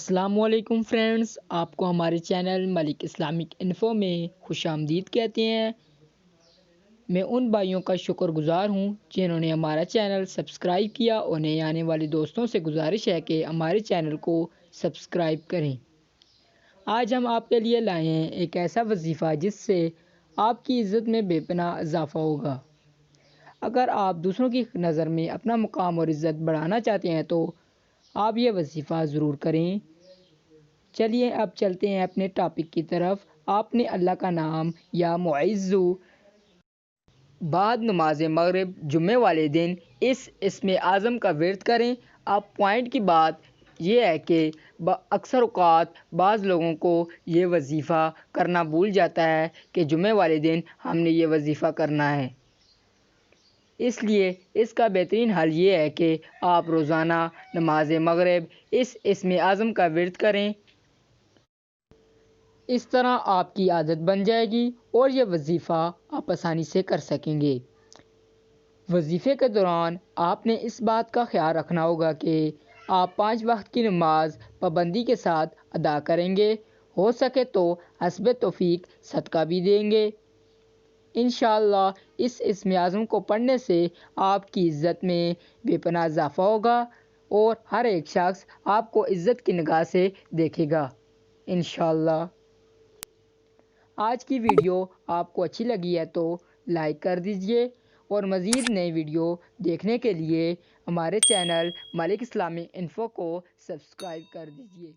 السلام علیکم فرینڈز، آپ کو ہمارے چینل ملک اسلامک انفو میں خوش آمدید کہتے ہیں۔ میں ان بھائیوں کا شکر گزار ہوں جنہوں نے ہمارا چینل سبسکرائب کیا اور نئے آنے والے دوستوں سے گزارش ہے کہ ہمارے چینل کو سبسکرائب کریں۔ آج ہم آپ کے لیے لائے ہیں ایک ایسا وظیفہ جس سے آپ کی عزت میں بے پناہ اضافہ ہوگا۔ اگر آپ دوسروں کی نظر میں اپنا مقام اور عزت بڑھانا چاہتے ہیں تو آپ یہ وظیفہ ضرور کریں۔ چلیے اب چلتے ہیں اپنے ٹاپک کی طرف۔ آپ نے اللہ کا نام یا معزو بعد نماز مغرب جمعے والے دن اس اسم اعظم کا ورد کریں۔ اب پوائنٹ کی بات یہ ہے کہ اکثر اوقات بعض لوگوں کو یہ وظیفہ کرنا بھول جاتا ہے کہ جمعے والے دن ہم نے یہ وظیفہ کرنا ہے۔ اس لیے اس کا بہترین حل یہ ہے کہ آپ روزانہ نماز مغرب اس اسم اعظم کا ورد کریں۔ اس طرح آپ کی عادت بن جائے گی اور یہ وظیفہ آپ آسانی سے کر سکیں گے۔ وظیفے کے دوران آپ نے اس بات کا خیال رکھنا ہوگا کہ آپ 5 وقت کی نماز پابندی کے ساتھ ادا کریں گے، ہو سکے تو حسب توفیق صدقہ بھی دیں گے۔ انشاءاللہ اس اسم اعظم کو پڑھنے سے آپ کی عزت میں بے پناہ اضافہ ہوگا اور ہر ایک شخص آپ کو عزت کی نگاہ سے دیکھے گا انشاءاللہ۔ آج کی ویڈیو آپ کو اچھی لگی ہے تو لائک کر دیجئے اور مزید نئے ویڈیو دیکھنے کے لیے ہمارے چینل ملک اسلامی انفو کو سبسکرائب کر دیجئے۔